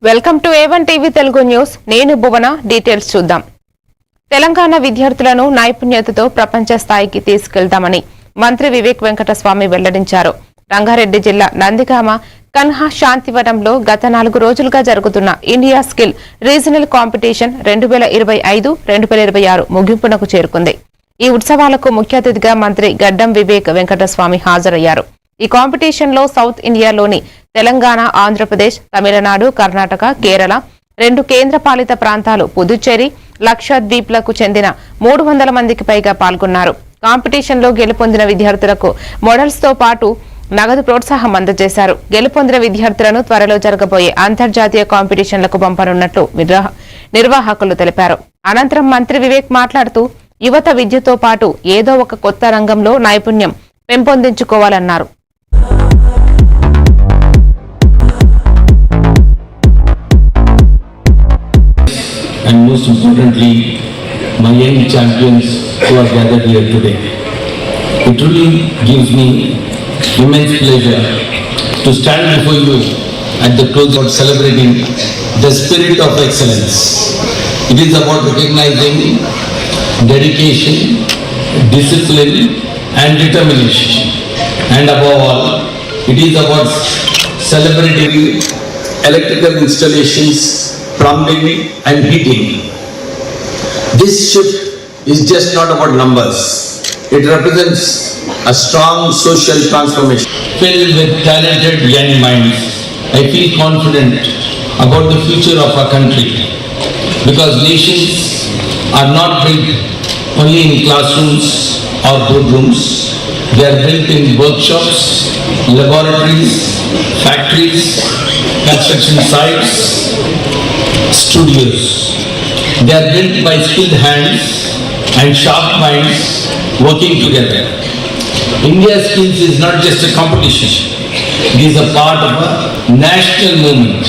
Welcome to A1 TV Telugu news. నేను భువన. Details చూద్దాం. తెలంగాణ విద్యార్థులను నైపుణ్యతతో ప్రపంచ స్థాయికి తీసుకెళ్తామని మంత్రి వివేక్ వెంకటస్వామి వెల్లడించారు. రంగారెడ్డి జిల్లా నందిగామ కన్హా శాంతివనంలో గత 4 రోజులుగా జరుగుతున్న ఇండియా స్కిల్ రీజనల్ కాంపిటీషన్ 2025-2026 ముగింపునకు చేరుకుంది. ఈ ఉత్సవాలకు ముఖ్య అతిథిగా మంత్రి గడ్డం వివేక్ వెంకటస్వామి హాజరయ్యారు. ఈ కాంపిటీషన్ లో సౌత్ ఇండియాలోని తెలంగాణ, ఆంధ్రప్రదేశ్, తమిళనాడు, కర్ణాటక, కేరళ, 2 కేంద్రపాలిత ప్రాంతాలు, పుదుచ్చేరి, లక్షద్వీప్లకు చెందిన 300 మందికి పైగా పాల్గొన్నారు. కాంపిటీషన్ లో గెలుపొందిన విద్యార్థులకు మోడల్స్ తో పాటు నగదు ప్రోత్సాహం అందజేశారు. గెలుపొందిన విద్యార్థులను త్వరలో జరగబోయే అంతర్జాతీయ కాంపిటీషన్లకు పంపనున్నట్లు నిర్వాహకులు తెలిపారు. అనంతరం మంత్రి వివేక్ మాట్లాడుతూ యువత విద్యతో పాటు ఏదో ఒక కొత్త రంగంలో నైపుణ్యం పెంపొందించుకోవాలన్నారు. And most importantly, my young champions who are gathered here today. It truly gives me immense pleasure to stand before you at the close of celebrating the spirit of excellence. It is about recognizing dedication, discipline and determination. And above all, it is about celebrating electrical installations, plumbing and heating. This shift is just not about numbers. It represents a strong social transformation. Filled with talented young minds, I feel confident about the future of our country, because nations are not built only in classrooms or boardrooms. They are built in workshops, laboratories, factories, construction sites, studios. They are built by skilled hands and sharp minds working together. India's skills is not just a competition. It is a part of a national movement.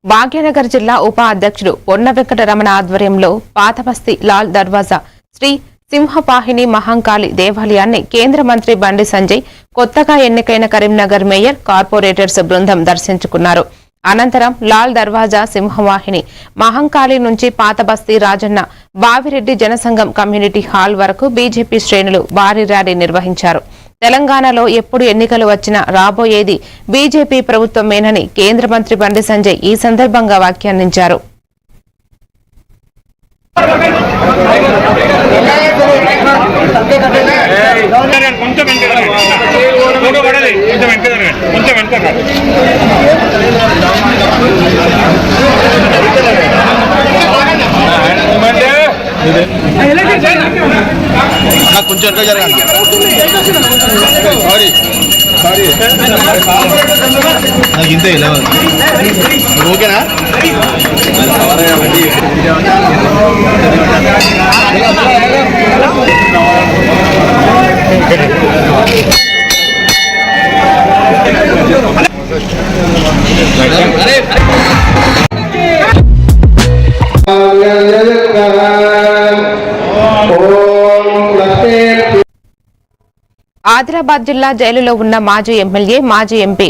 Bhagyanagar జిల్లా ఉప అధ్యక్షుడు పొన్న వెంకటరమణ ఆధ్వర్యంలో పాతబస్తీ లాల్ దర్వాజా శ్రీ సింహపాహిని మహంకాళి దేవాలయాన్ని కేంద్ర మంత్రి బండి సంజయ్, కొత్తగా ఎన్నికైన కరీంనగర్ మేయర్, కార్పొరేటర్స్ బృందం దర్శించుకున్నారు. అనంతరం లాల్ దర్వాజా, సింహవాహిని మహంకాళి నుంచి పాతబస్తీ రాజన్న బావిరెడ్డి జనసంఘం కమ్యూనిటీ హాల్ వరకు బీజేపీ శ్రేణులు భారీ ర్యాలీ నిర్వహించారు. తెలంగాణలో ఎప్పుడు ఎన్నికలు వచ్చినా రాబోయేది బీజేపీ ప్రభుత్వమేనని కేంద్ర మంత్రి బండి సంజయ్ ఈ సందర్భంగా వ్యాఖ్యానించారు. కొంచెం జరగండి. ఇంతే ఓకేనా? ఆదిలాబాద్ జిల్లా జైలులో ఉన్న మాజీ ఎమ్మెల్యే, మాజీ ఎంపీ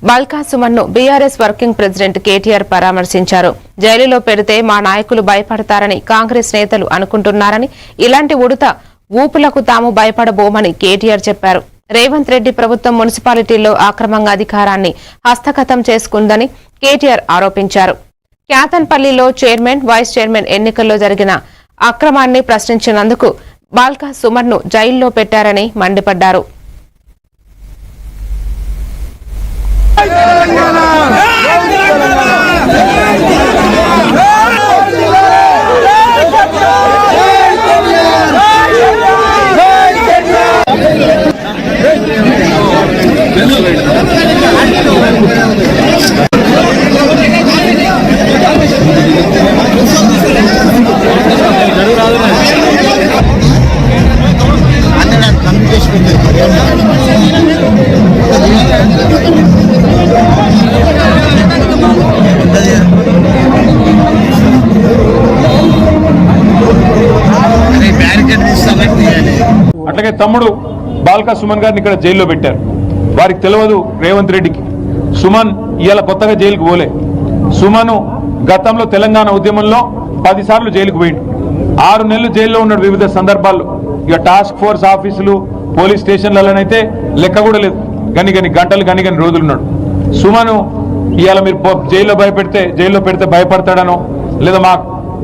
బల్కా సుమన్ను బీఆర్ఎస్ వర్కింగ్ ప్రెసిడెంట్ కేటీఆర్ పరామర్శించారు. జైలులో పెడితే మా నాయకులు భయపడతారని కాంగ్రెస్ నేతలు అనుకుంటున్నారని, ఇలాంటి ఉడత ఊపులకు తాము భయపడబోమని కేటీఆర్ చెప్పారు. రేవంత్ రెడ్డి ప్రభుత్వం మున్సిపాలిటీల్లో అక్రమంగా అధికారాన్ని హస్తగతం చేసుకుందని కేటీఆర్ ఆరోపించారు. క్యాతన్పల్లిలో చైర్మన్, వైస్ చైర్మన్ ఎన్నికల్లో జరిగిన అక్రమాన్ని ప్రశ్నించినందుకు బాల్కా సుమన్ను జైల్లో పెట్టారని మండిపడ్డారు. అట్లాగే తమ్ముడు బాల్కా సుమన్ గారిని ఇక్కడ జైల్లో పెట్టారు. వారికి తెలియదు రేవంత్ రెడ్డికి సుమన్ ఇవాళ కొత్తగా జైలుకు పోలే. సుమను గతంలో తెలంగాణ ఉద్యమంలో 10 సార్లు జైలుకు పోయిండు. 6 నెలలు జైల్లో ఉన్నాడు వివిధ సందర్భాల్లో. ఇక టాస్క్ ఫోర్స్ ఆఫీసులు పోలీస్ స్టేషన్లలోనైతే లెక్క కూడా లేదు. గని గంటలు గని రోజులు ఉన్నాడు. సుమను ఇవాళ మీరు జైల్లో పెడితే భయపడతాడనో, లేదా మా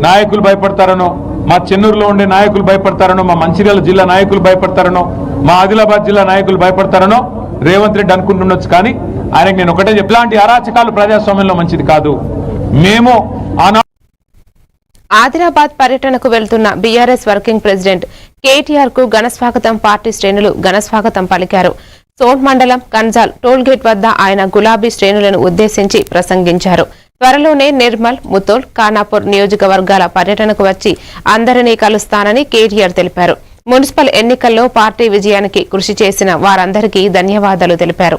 నాయకులు భయపడతారనో, మా చెన్నూరులో ఉండే నాయకులు భయపడతారనో, మా మంచిర్యాల జిల్లా నాయకులు భయపడతారనో, మా ఆదిలాబాద్ జిల్లా నాయకులు భయపడతారనో రేవంత్ రెడ్డి అనుకుంటుండొచ్చు. కానీ ఆయనకు నేను ఒకటే ఇలాంటి అరాచకాలు ప్రజాస్వామ్యంలో మంచిది కాదు. మేము ఆదిలాబాద్ పర్యటనకు వెళ్తున్న బీఆర్ఎస్ వర్కింగ్ ప్రెసిడెంట్ కేటీఆర్ కు ఘనస్వాగతం పార్టీ శ్రేణులు ఘనస్వాగతం పలికారు. సోన్ మండలం కన్జాల్ టోల్గేట్ వద్ద ఆయన గులాబీ శ్రేణులను ఉద్దేశించి ప్రసంగించారు. త్వరలోనే నిర్మల్, ముతోల్, ఖానాపూర్ నియోజకవర్గాల పర్యటనకు వచ్చి అందరినీ కలుస్తానని కేటీఆర్ తెలిపారు. మున్సిపల్ ఎన్నికల్లో పార్టీ విజయానికి కృషి చేసిన వారందరికీ ధన్యవాదాలు తెలిపారు.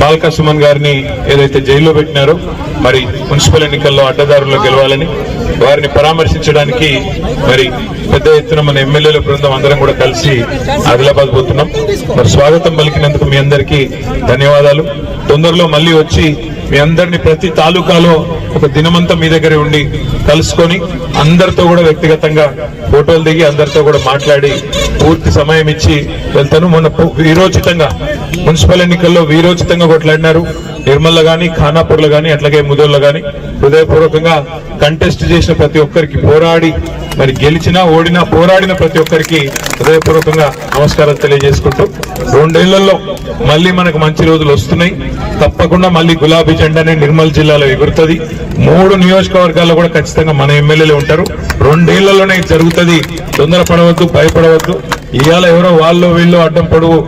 బాల్కా సుమన్ గారిని ఏదైతే జైల్లో పెట్టినారో మరి మున్సిపల్ ఎన్నికల్లో అడ్డదారుల్లో గెలవాలని వారిని పరామర్శించడానికి మరి పెద్ద ఎత్తున మన ఎమ్మెల్యేల బృందం అందరం కూడా కలిసి ఆదిలాబాద్ పోతున్నాం. మరి స్వాగతం పలికినందుకు మీ అందరికీ ధన్యవాదాలు. తొందరలో మళ్ళీ వచ్చి మీ అందరినీ ప్రతి తాలూకాలో ఒక దినమంతా మీ దగ్గరే ఉండి కలుసుకొని అందరితో కూడా వ్యక్తిగతంగా ఫోటోలు దిగి అందరితో కూడా మాట్లాడి పూర్తి సమయం ఇచ్చి వెళ్తాను. మొన్న వీరోచితంగా మున్సిపల్ ఎన్నికల్లో వీరోచితంగా కొట్లాడినారు. నిర్మల్లో గానీ, ఖానాపూర్లో గానీ, అట్లాగే ముదోల్లో గానీ హృదయపూర్వకంగా కంటెస్ట్ చేసిన ప్రతి ఒక్కరికి, పోరాడి మరి గెలిచినా ఓడినా పోరాడిన ప్రతి ఒక్కరికి హృదయపూర్వకంగా నమస్కారాలు తెలియజేసుకుంటూ 2 ఏళ్లలో మళ్ళీ మనకు మంచి రోజులు వస్తున్నాయి. తప్పకుండా మళ్ళీ గులాబీ జెండానే నిర్మల్ జిల్లాలో ఎగురుతుంది. 3 నియోజకవర్గాల్లో కూడా ఖచ్చితంగా మన ఎమ్మెల్యేలు ఉంటారు. 2 ఏళ్లలోనే జరుగుతుంది. తొందరపడవద్దు, భయపడవద్దు. ఇవాళ ఎవరో వాళ్ళు వీళ్ళు అడ్డం పొడవు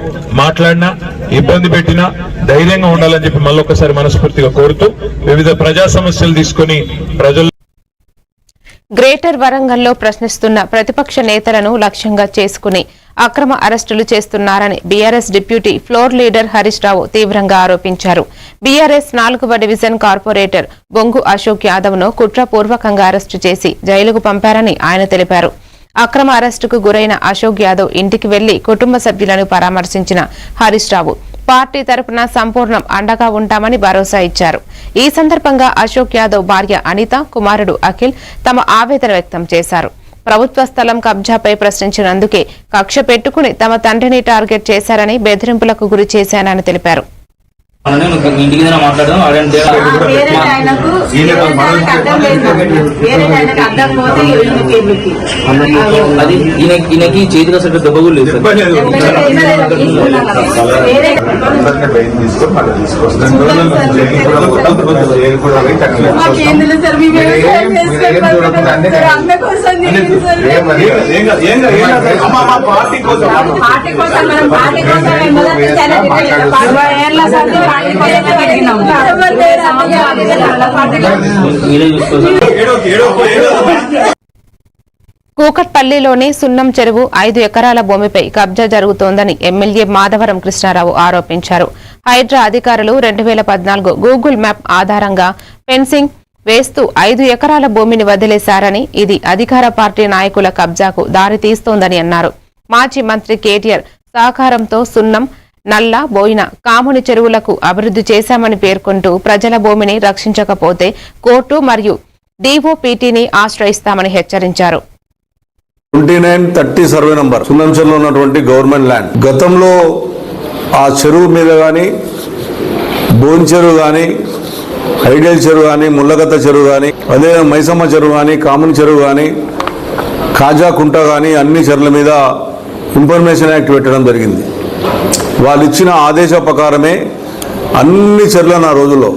మాట్లాడినా, ఇబ్బంది పెట్టినా ధైర్యంగా ఉండాలని చెప్పి మళ్ళొకసారి మనస్ఫూర్తిగా కోరుతూ వివిధ ప్రజా సమస్యలు తీసుకుని ప్రజలు గ్రేటర్ వరంగల్లో ప్రశ్నిస్తున్న ప్రతిపక్ష నేతలను లక్ష్యంగా చేసుకుని అక్రమ అరెస్టులు చేస్తున్నారని BRS deputy floor leader Harish Rao తీవ్రంగా ఆరోపించారు. బీఆర్ఎస్ 4వ డివిజన్ కార్పొరేటర్ బొంగు అశోక్ యాదవ్ ను కుట్రపూర్వకంగా అరెస్టు చేసి జైలుకు పంపారని ఆయన తెలిపారు. అక్రమ అరెస్టుకు గురైన అశోక్ యాదవ్ ఇంటికి వెళ్లి కుటుంబ సభ్యులను పరామర్శించిన హరీష్ రావు పార్టీ తరపున సంపూర్ణం అండగా ఉంటామని భరోసా ఇచ్చారు. ఈ సందర్భంగా అశోక్ యాదవ్ భార్య అనిత, కుమారుడు అఖిల్ తమ ఆవేదన వ్యక్తం చేశారు. ప్రభుత్వ స్థలం కబ్జాపై ప్రశ్నించినందుకే కక్ష పెట్టుకుని తమ తండ్రిని టార్గెట్ చేశారని, బెదిరింపులకు గురి చేశానని తెలిపారు. ఇంటికి మాట్లాడదాం అది ఈయనకి చేతిలో అసలు దెబ్బ కూడా లేదు కూకట్పల్లిలోని సున్నం చెరువు 5 ఎకరాల భూమిపై కబ్జా జరుగుతోందని ఎమ్మెల్యే మాధవరం కృష్ణారావు ఆరోపించారు. హైడ్రా అధికారులు 2014 గూగుల్ మ్యాప్ ఆధారంగా ఫెన్సింగ్ వేస్తూ 5 ఎకరాల భూమిని వదిలేశారని, ఇది అధికార పార్టీ నాయకుల కబ్జాకు దారితీస్తోందని అన్నారు. మాజీ మంత్రి కేటీఆర్ సహకారంతో సున్నం, నల్ల, బోయిన, కాముని చెరువులకు అభివృద్ధి చేశామని పేర్కొంటూ ప్రజల భూమిని రక్షించకపోతే కోర్టు మరియు డీఓపీటీని ఆశ్రయిస్తామని హెచ్చరించారు. 2930 సర్వే నంబర్ సున్నం చెరువులో ఉన్నటువంటి గవర్నమెంట్ ల్యాండ్. గతంలో ఆ చెరువు మీద కానీ, బోన్ చెరువు కానీ, ఐడియల్ చెరువు కానీ, ముళ్ళగత్త చెరువు కానీ, అదే మైసమ్మ చెరువు కానీ, కాముని చెరువు కానీ, కాజా కుంట కానీ అన్ని చెరువుల మీద ఇన్ఫర్మేషన్ యాక్ట్ పెట్టడం జరిగింది. వాళ్ళు ఇచ్చిన ఆదేశ ప్రకారమే అన్ని చెరువులను ఆ రోజుల్లో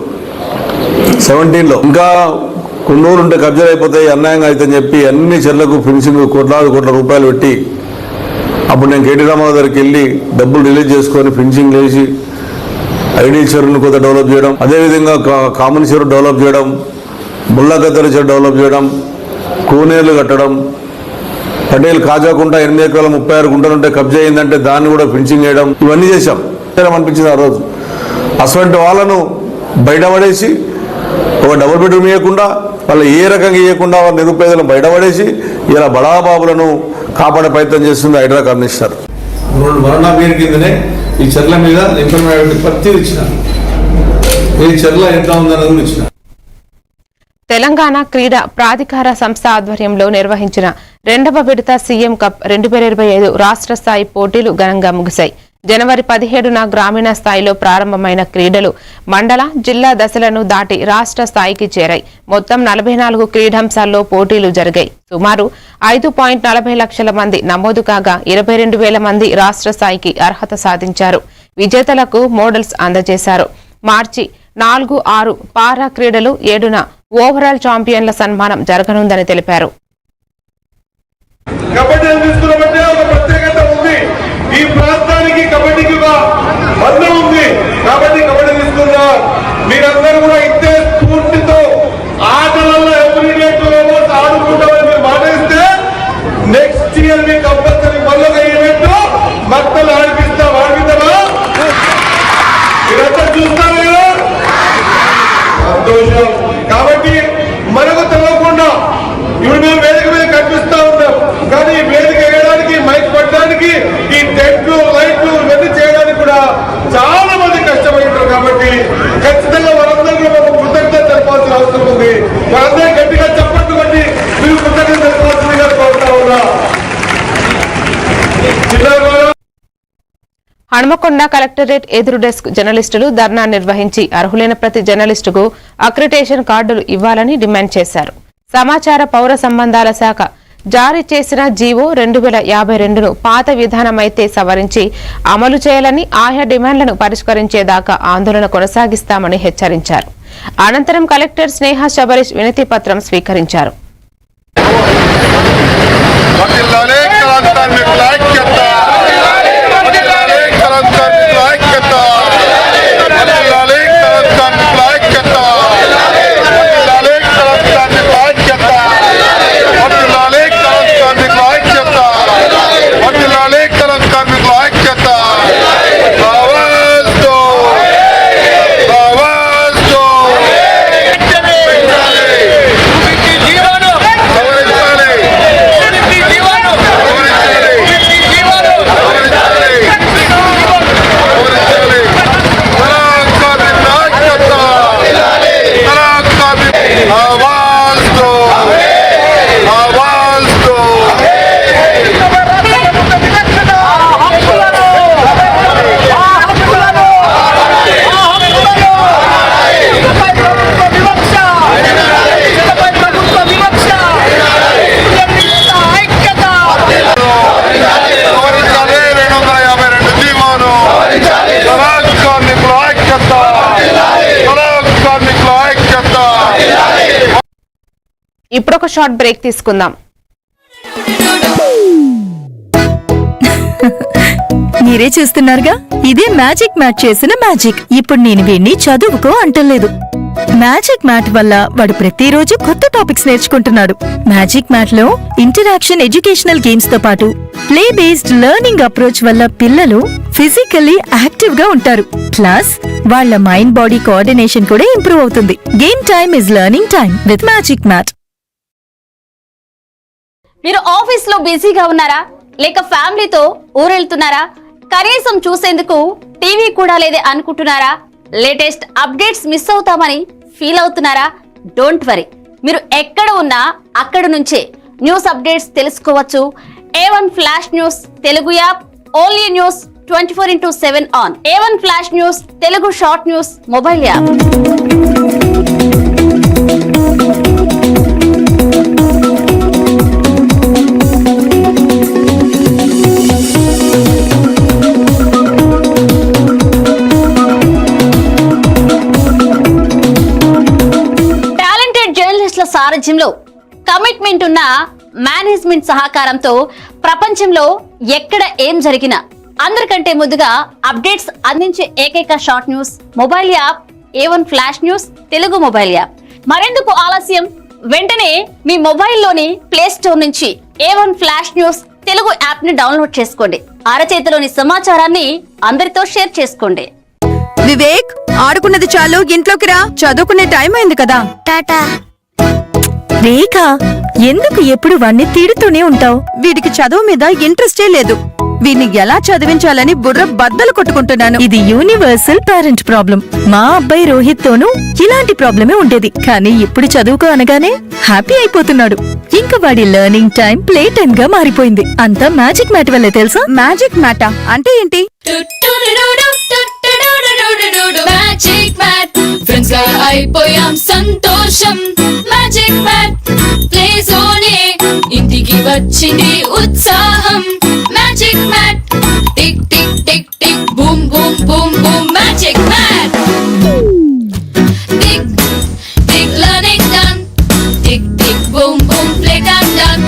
17లో ఇంకా కొన్ని రోజులు ఉంటే కబ్జాలు అయిపోతాయి, అన్యాయంగా అవుతుందని చెప్పి అన్ని చెరువులకు ఫినిషింగ్ కోట్ల రూపాయలు పెట్టి అప్పుడు నేను కేటీ రామారావు దగ్గరికి వెళ్ళి డబ్బులు రిలీజ్ చేసుకొని ఫినిషింగ్ వేసి ఐడియల్ చెరువును కొంత డెవలప్ చేయడం, అదేవిధంగా కామన్ చెరువు డెవలప్ చేయడం, ముళ్ళగద్దెల చెరువు డెవలప్ చేయడం, కోనేర్లు కట్టడం, పటేల్ కాజాకుంట 8 ఎకరాల 36 గుంటలు ఉంటే కబ్జా అయిందంటే దాన్ని కూడా ఫినిషింగ్ చేయడం, ఇవన్నీ చేశాం. అనిపించింది ఆ రోజు. అటువంటి వాళ్ళను బయటపడేసి ఒక డబుల్ బెడ్రూమ్ ఇవ్వకుండా, వాళ్ళు ఏ రకంగా ఇవ్వకుండా వాళ్ళ నిరుపేదలను బయటపడేసి ఇలా బడాబాబులను కాపాడే ప్రయత్నం చేస్తుంది హైడ్రా కమిషనర్. 2 వరణ పేరు కిందనే ఈ చెట్ల మీద ఇన్ఫర్మేషన్ ప్రతి ఇచ్చినారు. ఈ చర్ల ఎంత ఉందన్నది ఇచ్చిన. తెలంగాణ క్రీడా ప్రాధికార సంస్థ ఆధ్వర్యంలో నిర్వహించిన 2వ విడత సీఎం కప్ 2025 రాష్ట్ర స్థాయి పోటీలు ఘనంగా ముగిశాయి. జనవరి 17న గ్రామీణ స్థాయిలో ప్రారంభమైన క్రీడలు మండల, జిల్లా దశలను దాటి రాష్ట్ర స్థాయికి చేరాయి. మొత్తం 44 క్రీడాంశాల్లో పోటీలు జరిగాయి. సుమారు 5.40 లక్షల మంది నమోదు కాగా 22,000 మంది రాష్ట్ర స్థాయికి అర్హత సాధించారు. విజేతలకు మోడల్స్ అందజేశారు. మార్చి 4, 6 పారా క్రీడలు, 7న ఓవరాల్ ఛాంపియన్ల సన్మానం జరగనుందని తెలిపారు. కబడ్డీ తీసుకున్నబట్టే ఒక ప్రత్యేకత ఉంది. ఈ ప్రాంతానికి కబడ్డీకి ఒక బంధం ఉంది కాబట్టి కబడ్డీ తీసుకున్నా. మీరందరూ కూడా ఇంతే స్ఫూర్తితో ఆటలలో ఎవ్రీడే 2 hours ఆడుకుంటామని మీరు మాట ఇస్తే నెక్స్ట్ ఇయర్ మీ కంపల్సరీ మళ్ళొక ఈవెంట్ మక్కలు ఆడిపిస్తామా? మీరంతా చూస్తారు కదా, సంతోషం. కాబట్టి మనకు తెలియకుండా ఇప్పుడు మేము వేదిక మీద కనిపిస్తా ఉన్నాం, కానీ ఈ వేదిక వేయడానికి, మైక్ పట్టడానికి, ఈ టెంట్లు, లైట్లు ఇవన్నీ చేయడానికి కూడా చాలా మంది కష్టపడుతారు. కాబట్టి ఖచ్చితంగా వారందరూ కూడా మాకు కృతజ్ఞత తెలపాల్సిన అవసరం ఉంది. వారందరూ గట్టిగా చప్పట్లు కొట్టి మీరు కృతజ్ఞత తెలపాల్సిందిగా కోరుతా ఉన్నా. హనుమకొండ కలెక్టరేట్ ఎదురు డెస్క్ జర్నలిస్టులు ధర్నా నిర్వహించి అర్హులైన ప్రతి జర్నలిస్టుకు అక్రిటేషన్ కార్డులు ఇవ్వాలని డిమాండ్ చేశారు. సమాచార పౌర సంబంధాల శాఖ జారీ చేసిన జీవో 2052ను పాత విధానమైతే సవరించి అమలు చేయాలని, ఆయా డిమాండ్లను పరిష్కరించేదాకా ఆందోళన కొనసాగిస్తామని హెచ్చరించారు. అనంతరం కలెక్టర్ స్నేహ శబరీష్ వినతి పత్రం స్వీకరించారు. ఇప్పుడొక షార్ట్ బ్రేక్ తీసుకుందాం. మీరే చూస్తున్నారుగా, ఇదే మ్యాజిక్ మ్యాట్ చేసిన మ్యాజిక్. ఇప్పుడు నేను వీణ్ణి చదువుకో అంటలేదు. మ్యాజిక్ మ్యాట్ వల్ల వాడు ప్రతిరోజు కొత్త టాపిక్స్ నేర్చుకుంటున్నాడు. మ్యాజిక్ మ్యాట్ లో ఇంటరాక్షన్ ఎడ్యుకేషనల్ గేమ్స్ తో పాటు ప్లే బేస్డ్ లెర్నింగ్ అప్రోచ్ వల్ల పిల్లలు ఫిజికల్లీ యాక్టివ్ గా ఉంటారు. ప్లస్ వాళ్ళ మైండ్ బాడీ కోఆర్డినేషన్ కూడా ఇంప్రూవ్ అవుతుంది. Game time is learning time with magic mat. మీరు ఆఫీస్ లో బిజీగా ఉన్నారా, లేక ఫ్యామిలీతో ఊరెళ్తున్నారా, కనీసం చూసేందుకు టీవీ కూడా లేదే అనుకుంటున్నారా, లేటెస్ట్ అప్డేట్స్ మిస్ అవుతామని ఫీల్ అవుతున్నారా? డోంట్ వరీ, మీరు ఎక్కడ ఉన్నా అక్కడ నుంచే న్యూస్ అప్డేట్స్ తెలుసుకోవచ్చు. A1 flash news Telugu app, only news 24/7 on. A1 flash news Telugu short news mobile app. సారథ్యంలో కమిట్మెంట్ ఉన్న మేనేజ్మెంట్ సహకారంతో ప్రపంచంలో ఎక్కడ ఏం జరిగినా అందరికంటే ముందుగా అప్డేట్స్ అందించే ఏకైక short news mobile app A1 flash news Telugu mobile app. మరెందుకు ఆలస్యం, వెంటనే మీ మొబైల్లోని ప్లే స్టోర్ నుంచి A1 flash news Telugu app ని డౌన్లోడ్ చేసుకోండి. అరచేతిలోని సమాచారాన్ని అందరితో షేర్ చేసుకోండి. వివేక్, ఆడుకున్నది చాలు, ఇంట్లోకి రా, చదువుకునే టైం అయింది కదా. టాటా. రేఖ, ఎందుకు ఎప్పుడు వాణ్ణి తిడుతూనే ఉంటావు? వీడికి చదువు మీద ఇంట్రెస్టే లేదు. వీన్ని ఎలా చదివించాలని బుర్ర బద్దలు కొట్టుకుంటున్నాను. ఇది యూనివర్సల్ పేరెంట్ ప్రాబ్లం. మా అబ్బాయి రోహిత్ తోనూ ఇలాంటి ప్రాబ్లమే ఉండేది, కానీ ఇప్పుడు చదువుకో అనగానే హ్యాపీ అయిపోతున్నాడు. ఇంకా వాడి లెర్నింగ్ టైం ప్లే టైం గా మారిపోయింది. అంతా మ్యాజిక్ మ్యాట్ వల్లే తెలుసా? మ్యాజిక్ మ్యాటా అంటే ఏంటి? మ్యాజిక్ మ్యాట్ ఫ్రెండ్స్ గా అయిపోయాం సంతోషం. మ్యాజిక్ మ్యాట్ ప్లే జోనే ఇంటికి వచ్చింది ఉత్సాహం. Magic Mat tick tick tick tick boom boom boom boom. Magic Mat tick tick learning done. Tick tick boom boom play done done.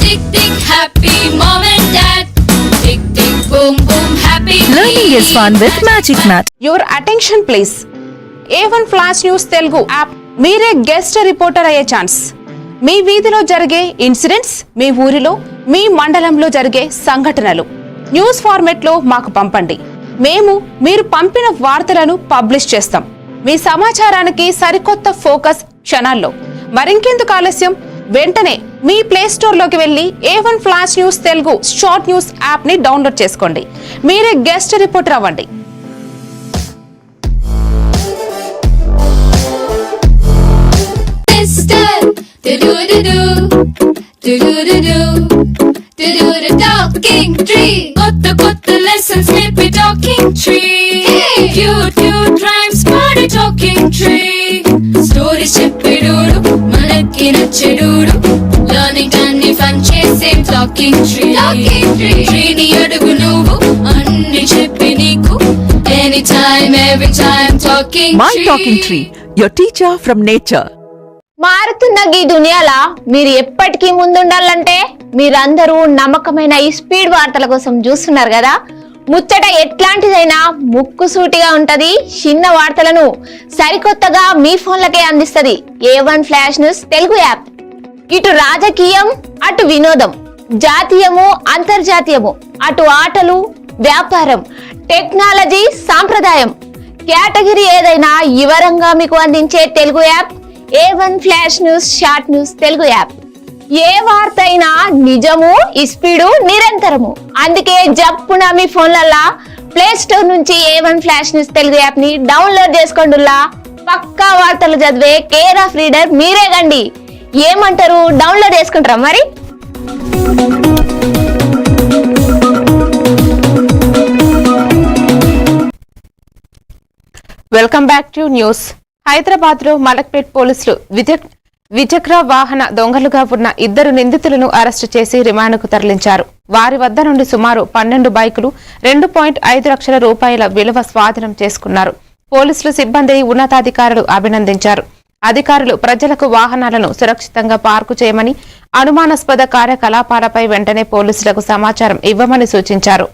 Tick tick happy mom and dad. Tick tick boom boom happy. Learning is fun with Magic Mat. Your attention please. A1 flash news Telugu app. మీరే guest reporter అయ్యే chance. మీ వీధిలో జరిగే incidents, మీ ఊరిలో, మీ మండలంలో జరిగే సంఘటనలు news format లో మాకు పంపండి. మేము మీరు పంపిన వార్తలను పబ్లిష్ చేస్తాం. మీ సమాచారానికి సరికొత్త ఫోకస్ క్షణాల్లో. మరింకెందుకు ఆలస్యం? వెంటనే మీ ప్లే స్టోర్ లోకి వెళ్లి A1 flash news Telugu short news app ని డౌన్లోడ్ చేసుకోండి. మీరే గెస్ట్ రిపోర్టర్ అవ్వండి. Talking tree. కొత్త lessons నేర్పే talking tree. Cute cute rhymes పాడే talking tree. Stories చెప్పేడోడు మనకి నచ్చేడోడు. Learning అన్ని fun చేసే talking tree. Tree ని అడుగు నువ్వు అన్ని చెప్పి నీకు. Anytime every time talking tree. My talking tree, your teacher from nature. మారుతున్న ఈ దునియాలా మీరు ఎప్పటికీ ముందుండాలంటే మీరందరూ నమ్మకమైన ఈ స్పీడ్ వార్తల కోసం చూస్తున్నారు కదా. ముచ్చట ఎట్లాంటిదైనా ముక్కుసూటిగా ఉంటది. చిన్న వార్తలను సరికొత్తగా మీ ఫోన్లకే అందిస్తది A1 flash news Telugu app. ఇటు రాజకీయం, అటు వినోదం, జాతీయము, అంతర్జాతీయము, అటు ఆటలు, వ్యాపారం, టెక్నాలజీ, సాంప్రదాయం, కేటగిరీ ఏదైనా వివరంగా మీకు అందించే Telugu app A1 flash news short news Telugu app. ఏ వార్త అయినా నిజము, స్పీడు, నిరంతరము. అందుకే జప్పున మీ ఫోన్లల్లా ప్లే స్టోర్ నుంచి A1 flash news Telugu app ని డౌన్లోడ్ చేసుకోండిలా. పక్కా వార్తలు చదివే కేర్ ఆఫ్ రీడర్ మీరే గండి. ఏమంటారు? డౌన్లోడ్ చేసుకుంటారా మరి? Welcome back to news. Hyderabad లో మలక్పేట్ పోలీసులు ద్విచక్ర వాహన దొంగలుగా ఉన్న 2 నిందితులను అరెస్టు చేసి రిమాండ్కు తరలించారు. వారి వద్ద నుండి సుమారు 12 బైకులు, 2.5 లక్షల రూపాయల విలువ స్వాధీనం చేసుకున్నారు. పోలీసులు సిబ్బందిని ఉన్నతాధికారులు అభినందించారు. అధికారులు ప్రజలకు వాహనాలను సురక్షితంగా పార్కు చేయమని, అనుమానాస్పద కార్యకలాపాలపై వెంటనే పోలీసులకు సమాచారం ఇవ్వమని సూచించారు.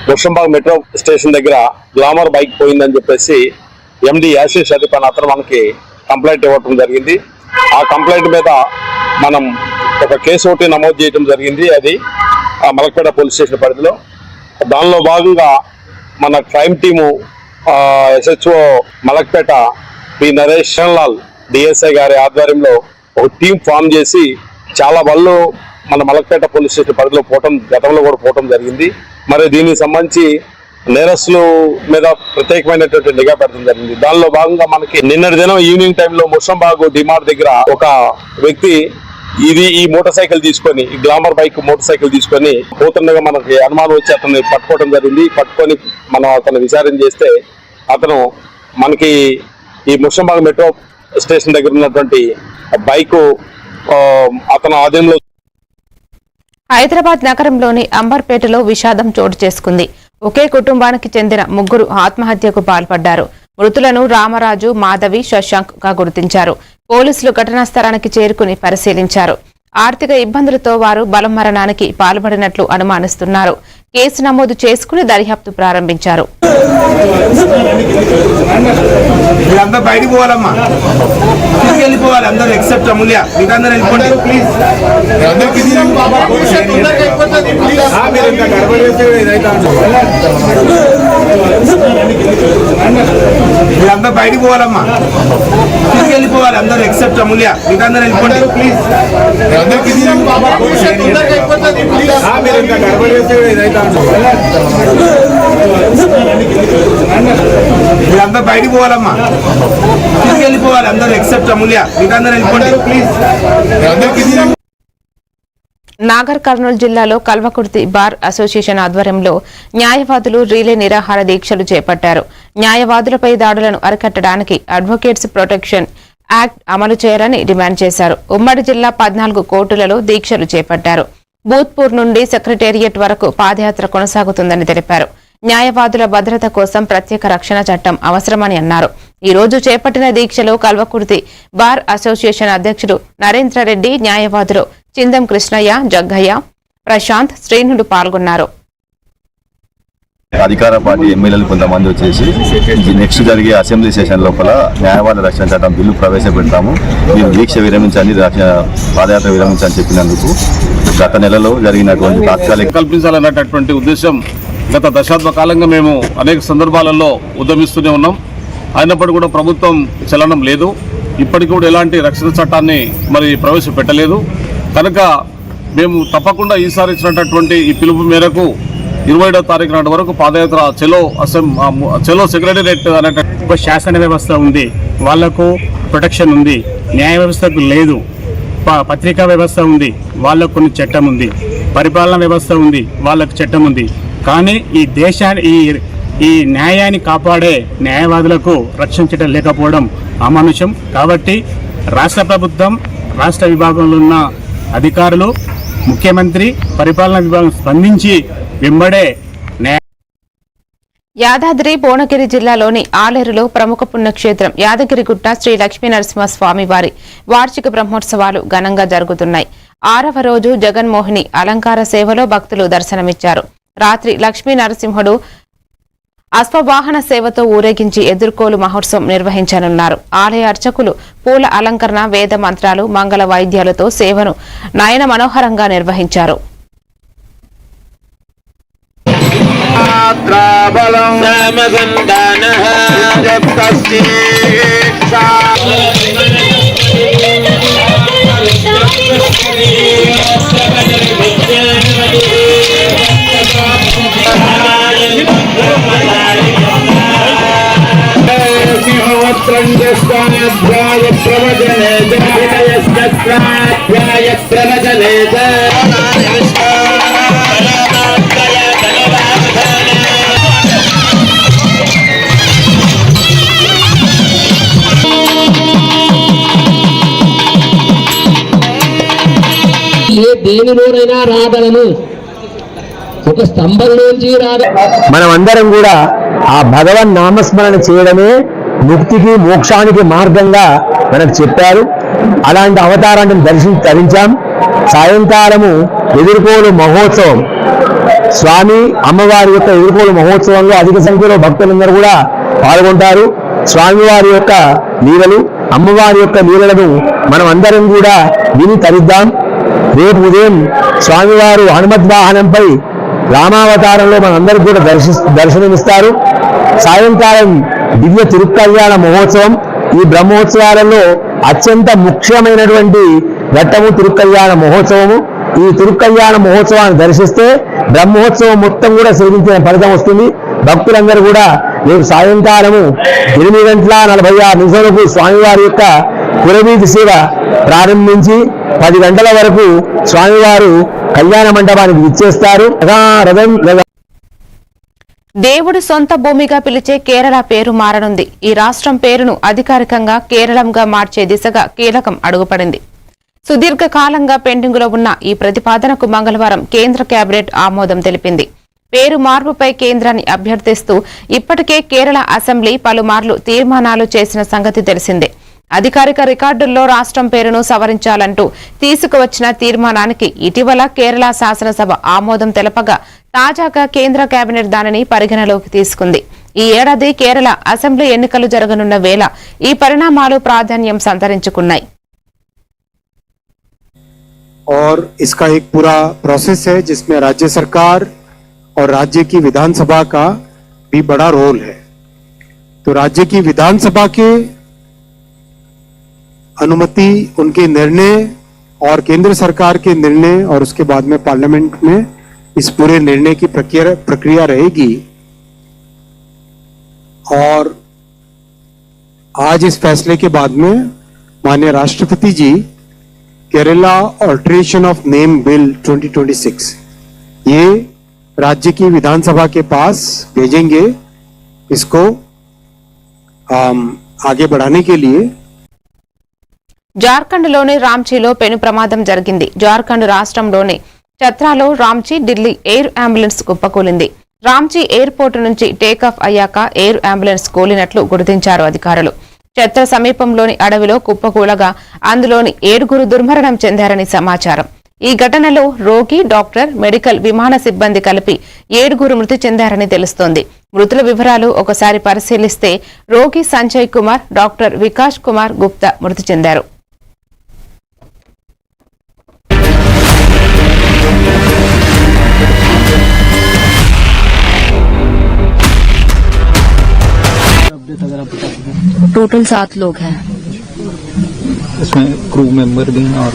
ముషంబాగ్ మెట్రో స్టేషన్ దగ్గర గ్లామర్ బైక్ పోయిందని చెప్పేసి ఎండి యాసిర్ షరీఫ్ అని అతను మనకి కంప్లైంట్ ఇవ్వటం జరిగింది. ఆ కంప్లైంట్ మీద మనం ఒక కేసు ఒకటి నమోదు చేయడం జరిగింది. అది మలక్పేట పోలీస్ స్టేషన్ పరిధిలో. దానిలో భాగంగా మన crime team SHO Malakpet P Naresh Lal DSI గారి ఆధ్వర్యంలో ఒక టీం ఫామ్ చేసి చాలా వాళ్ళు మన మలక్పేట పోలీస్ స్టేషన్ పరిధిలో గతంలో కూడా పోవటం జరిగింది. మరి దీనికి సంబంధించి నేరస్తుల మీద ప్రత్యేకమైనటువంటి నిఘా పెడతం జరిగింది. దానిలో భాగంగా మనకి నిన్నటి దినం ఈవినింగ్ టైంలో ముషంబాగ్ డిమార్ట్ దగ్గర ఒక వ్యక్తి ఈ మోటార్ సైకిల్ తీసుకొని, ఈ గ్లామర్ బైక్ మోటార్ సైకిల్ తీసుకొని పోతుండగా మనకి అనుమానం వచ్చి అతన్ని పట్టుకోవడం జరిగింది. పట్టుకొని మనం అతను విచారణ చేస్తే అతను మనకి ఈ ముషంబాగ్ మెట్రో స్టేషన్ దగ్గర ఉన్నటువంటి బైకు అతను ఆధీనంలో. హైదరాబాద్ నగరంలోని అంబర్పేటలో విషాదం చోటు చేసుకుంది. ఒకే కుటుంబానికి చెందిన 3 ఆత్మహత్యకు పాల్పడ్డారు. మృతులను రామరాజు, మాధవి, శశాంక్ గా గుర్తించారు. పోలీసులు ఘటనా స్థలానికి చేరుకుని పరిశీలించారు. ఆర్థిక ఇబ్బందులతో వారు బలమరణానికి పాల్పడినట్లు అనుమానిస్తున్నారు. కేసు నమోదు చేసుకుని దర్యాప్తు ప్రారంభించారు. మీరంతా బయటికి పోవాలమ్మా, తిరిగి వెళ్ళిపోవాలి అందరూ ఎక్సెప్ట్ అమూల్య, మీకు అందరూ వెళ్ళిపోండి ప్లీజ్. మీరంతా బయటికి పోవాలమ్మా, తిరిగి వెళ్ళిపోవాలి అందరూ ఎక్సెప్ట్ అమూల్య, మీకు అందరూ వెళ్ళిపోండి ప్లీజ్. మీరంతా బయటికి పోవాలమ్మా, తిరిగి వెళ్ళిపోవాలి అందరూ ఎక్సెప్ట్ అమూల్య, మీకు అందరూ వెళ్ళిపోండి ప్లీజ్. నాగర్ కర్నూలు జిల్లాలో కల్వకుర్తి బార్ అసోసియేషన్ ఆధ్వర్యంలో న్యాయవాదులు రీలే నిరాహార దీక్షలు చేపట్టారు. న్యాయవాదులపై దాడులను అరికట్టడానికి అడ్వకేట్స్ ప్రొటెక్షన్ యాక్ట్ అమలు చేయాలని డిమాండ్ చేశారు. ఉమ్మడి జిల్లా 14 కోర్టులలో దీక్షలు చేపట్టారు. భూత్పూర్ నుండి సెక్రటేరియట్ వరకు పాదయాత్ర కొనసాగుతుందని తెలిపారు. న్యాయవాదుల భద్రత కోసం ప్రత్యేక రక్షణ చట్టం అవసరమని అన్నారు. ఈ రోజు చేపట్టిన దీక్షలో కల్వకుర్తి బార్ అసోసియేషన్ అధ్యక్షుడు నరేంద్రరెడ్డి, న్యాయవాదులు చిందం కృష్ణయ్య, జగ్గయ్య, ప్రశాంత్, శ్రీనుడు పాల్గొన్నారు. అధికార పార్టీ ఎమ్మెల్యేలు కొంతమంది వచ్చేసి నెక్స్ట్ జరిగే అసెంబ్లీ సెషన్ లోపల న్యాయవాద రక్షణ చట్టం బిల్లు ప్రవేశపెడతాము, మీరు దీక్ష విరమించండి, పాదయాత్ర విరమించని చెప్పినందుకు గత నెలలో జరిగినటువంటి తాత్కాలిక కల్పించాలన్నటువంటి ఉద్దేశం గత దశాబ్ద కాలంగా మేము అనేక సందర్భాలలో ఉద్యమిస్తూనే ఉన్నాం. అయినప్పటికీ కూడా ప్రభుత్వం చలనం లేదు. ఇప్పటికి కూడా ఎలాంటి రక్షణ చట్టాన్ని మరి ప్రవేశపెట్టలేదు. కనుక మేము తప్పకుండా ఈసారి ఇచ్చినటువంటి ఈ పిలుపు మేరకు 27వ తారీఖు నాటి వరకు పాదయాత్ర చెలో సెక్రటేరియట్ అనేటువంటి ఒక శాసన వ్యవస్థ ఉంది, వాళ్లకు ప్రొటెక్షన్ ఉంది. న్యాయ వ్యవస్థకు లేదు. పత్రికా వ్యవస్థ ఉంది, వాళ్ళకు కొన్ని చట్టం ఉంది. పరిపాలన వ్యవస్థ ఉంది, వాళ్ళకు చట్టం ఉంది. కానీ ఈ దేశాన్ని ఈ న్యాయాన్ని కాపాడే న్యాయవాదులకు రక్షించడం లేకపోవడం అమానుషం. కాబట్టి రాష్ట్ర ప్రభుత్వం, రాష్ట్ర విభాగంలో ఉన్న అధికారులు, ముఖ్యమంత్రి, పరిపాలనా విభాగం స్పందించి వెంబడే యాదాద్రి భువనగిరి జిల్లాలోని ఆలేరులో ప్రముఖ పుణ్యక్షేత్రం యాదగిరిగుట్ట శ్రీ లక్ష్మీ నరసింహస్వామి వారి వార్షిక బ్రహ్మోత్సవాలు ఘనంగా జరుగుతున్నాయి. 6వ రోజు జగన్మోహిని అలంకార సేవలో భక్తులు దర్శనమిచ్చారు. రాత్రి లక్ష్మీ నరసింహుడు అశ్వవాహన సేవతో ఊరేగించి ఎదుర్కోలు మహోత్సవం నిర్వహించనున్నారు. ఆలయ అర్చకులు పూల అలంకరణ, వేద మంత్రాలు, మంగళ వాయిద్యాలతో సేవను నయన మనోహరంగా నిర్వహించారు. ఏ దేనిలోనైనా రాగలను, ఒక స్తంభంలోంచి మనమందరం కూడా ఆ భగవన్ నామస్మరణ చేయడమే ముక్తికి, మోక్షానికి మార్గంగా మనకు చెప్పారు. అలాంటి అవతారాన్ని ధరించాం. సాయంకాలము ఎదుర్కోలు మహోత్సవం, స్వామి అమ్మవారి యొక్క ఎదుర్కోలు మహోత్సవంలో అధిక సంఖ్యలో భక్తులందరూ కూడా పాల్గొంటారు. స్వామివారి యొక్క లీలలు, అమ్మవారి యొక్క లీలలను మనం అందరం కూడా విని తరిద్దాం. రేపు ఉదయం స్వామివారు హనుమద్వాహనంపై రామావతారంలో మనందరికీ కూడా దర్శనమిస్తారు. సాయంకాలం దివ్య తిరుక్కల్యాణ మహోత్సవం. ఈ బ్రహ్మోత్సవాలలో అత్యంత ముఖ్యమైనటువంటి ఘట్టము తిరుక్కల్యాణ మహోత్సవము. ఈ తిరుక్కల్యాణ మహోత్సవాన్ని దర్శిస్తే బ్రహ్మోత్సవం మొత్తం కూడా సేవించిన ఫలితం వస్తుంది. భక్తులందరూ కూడా రేపు సాయంకాలము 8:46 స్వామివారి యొక్క పురవీధి సేవ ప్రారంభించి 10 గంటల వరకు స్వామివారు కళ్యాణ మండపానికి విచ్చేస్తారు. దేవుడి సొంత భూమిగా పిలిచే కేరళ పేరు మారనుంది. ఈ రాష్ట్రం పేరును అధికారికంగా కేరళంగా మార్చే దిశగా కీలకం అడుగుపడింది. సుదీర్ఘ కాలంగా పెండింగులో ఉన్న ఈ ప్రతిపాదనకు మంగళవారం కేంద్ర కేబినెట్ ఆమోదం తెలిపింది. పేరు మార్పుపై కేంద్రాన్ని అభ్యర్థిస్తూ ఇప్పటికే కేరళ అసెంబ్లీ పలుమార్లు తీర్మానాలు చేసిన సంగతి తెలిసిందే. అధికారిక రికార్డుల్లో రాష్ట్రం పేరును సవరించాలంటూ తీసుకువచ్చిన తీర్మానానికి ఇటీవల కేరళ శాసనసభ ఆమోదం తెలపగా తాజాగా కేంద్ర కేబినెట్ దానిని పరిగణలోకి తీసుకుంది. ఈ ఏడాది కేరళ అసెంబ్లీ ఎన్నికలు జరగనున్న వేళ ఈ పరిణామాలు ప్రాధాన్యం సంతరించుకున్నాయి. और इसका एक पूरा प्रोसेस है जिसमें राज्य सरकार और राज्य की विधानसभा का भी बड़ा रोल है. तो राज्य की विधानसभा के अनुमति, उनके निर्णय और केंद्र सरकार के निर्णय और उसके बाद में पार्लियामेंट में इस पूरे निर्णय की प्रक्रिया रहेगी. और आज इस फैसले के बाद में माननीय राष्ट्रपति जी Kerala alteration of name bill 2026 ये राज्य की विधानसभा के पास भेजेंगे इसको आगे बढ़ाने के लिए. జార్ఖండ్లోని రాంచీలో పెను ప్రమాదం జరిగింది. జార్ఖండ్ రాష్ట్రంలోని చత్రాలో రాంచీ ఢిల్లీ ఎయిర్ అంబులెన్స్ కుప్పకూలింది. రాంచీ ఎయిర్పోర్టు నుంచి టేకాఫ్ అయ్యాక ఎయిర్ అంబులెన్స్ కూలినట్లు గుర్తించారు అధికారులు. ఛత్ర సమీపంలోని అడవిలో కుప్పకూలగా అందులోని 7 దుర్మరణం చెందారని సమాచారం. ఈ ఘటనలో రోగి, డాక్టర్, మెడికల్ విమాన సిబ్బంది కలిపి 7 మృతి చెందారని తెలుస్తోంది. మృతుల వివరాలు ఒకసారి పరిశీలిస్తే రోగి సంజయ్ కుమార్, డాక్టర్ వికాస్ కుమార్ గుప్తా మృతి చెందారు. टोटल 7 लोग हैं. इसमें क्रू मेंबर भी हैं और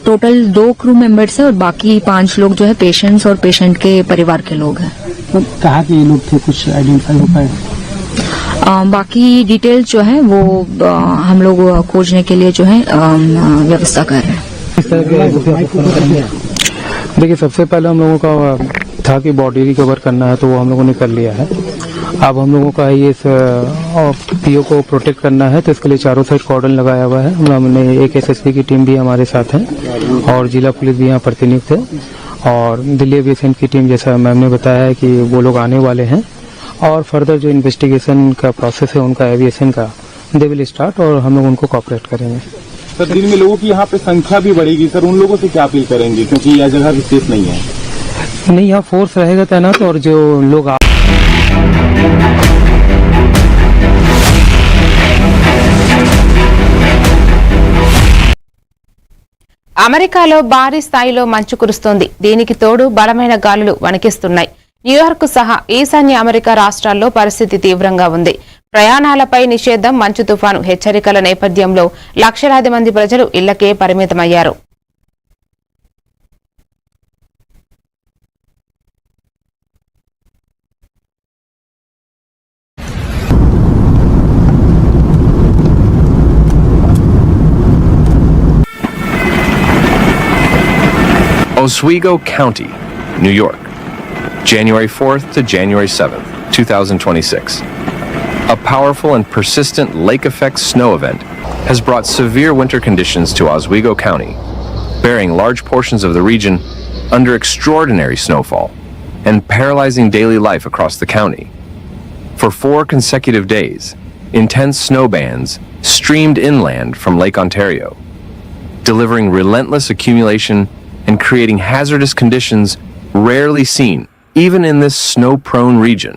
टोटल 2 क्रू मेंबर्स हैं और बाकी 5 लोग जो है पेशेंट्स और पेशेंट के परिवार के लोग हैं. तो कहाँ के ये लोग थे, कुछ आइडेंटिफाई हो पाए? बाकी डिटेल्स जो है वो हम लोग खोजने के लिए जो है व्यवस्था कर रहे हैं. देखिए, सबसे पहले हम लोगों का था कि बॉडी रिकवर करना है, तो वो हम लोगों ने कर लिया है. अब हम लोगों का ये पीओ को प्रोटेक्ट करना है, तो इसके लिए चारों साइड कॉर्डन लगाया हुआ है. हमने एक एसएसपी की टीम भी हमारे साथ है और जिला पुलिस भी यहाँ प्रतिनियुक्त है और दिल्ली एविएशन की टीम, जैसा मैम ने बताया है कि वो लोग आने वाले हैं और फर्दर जो इन्वेस्टिगेशन का प्रोसेस है उनका एविएशन का दे विल स्टार्ट और हम लोग उनको कॉपरेट करेंगे. सर, दिन में लोगों की यहाँ पे संख्या भी बढ़ेगी, सर उन लोगों से क्या अपील करेंगे, क्योंकि यह जगह भी सेफ नहीं है? नहीं, यहाँ फोर्स रहेगा तैनात और जो लोग అమెరికాలో భారీ స్థాయిలో మంచు కురుస్తోంది. దీనికి తోడు బలమైన గాలులు వణికిస్తున్నాయి. న్యూయార్క్ సహా ఈశాన్య అమెరికా రాష్ట్రాల్లో పరిస్థితి తీవ్రంగా ఉంది. ప్రయాణాలపై నిషేధం, మంచు తుఫాను హెచ్చరికల నేపథ్యంలో లక్షలాది మంది ప్రజలు ఇళ్లకే పరిమితమయ్యారు. Oswego County, New York, January 4th to January 7th, 2026. A powerful and persistent lake effect snow event has brought severe winter conditions to Oswego County, burying large portions of the region under extraordinary snowfall and paralyzing daily life across the county. For 4 consecutive days, intense snow bands streamed inland from Lake Ontario, delivering relentless accumulation and creating hazardous conditions rarely seen even in this snow-prone region.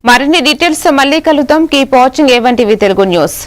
మరిన్ని details మళ్ళీ కలుద్దాం. Keep watching A1 TV Telugu news.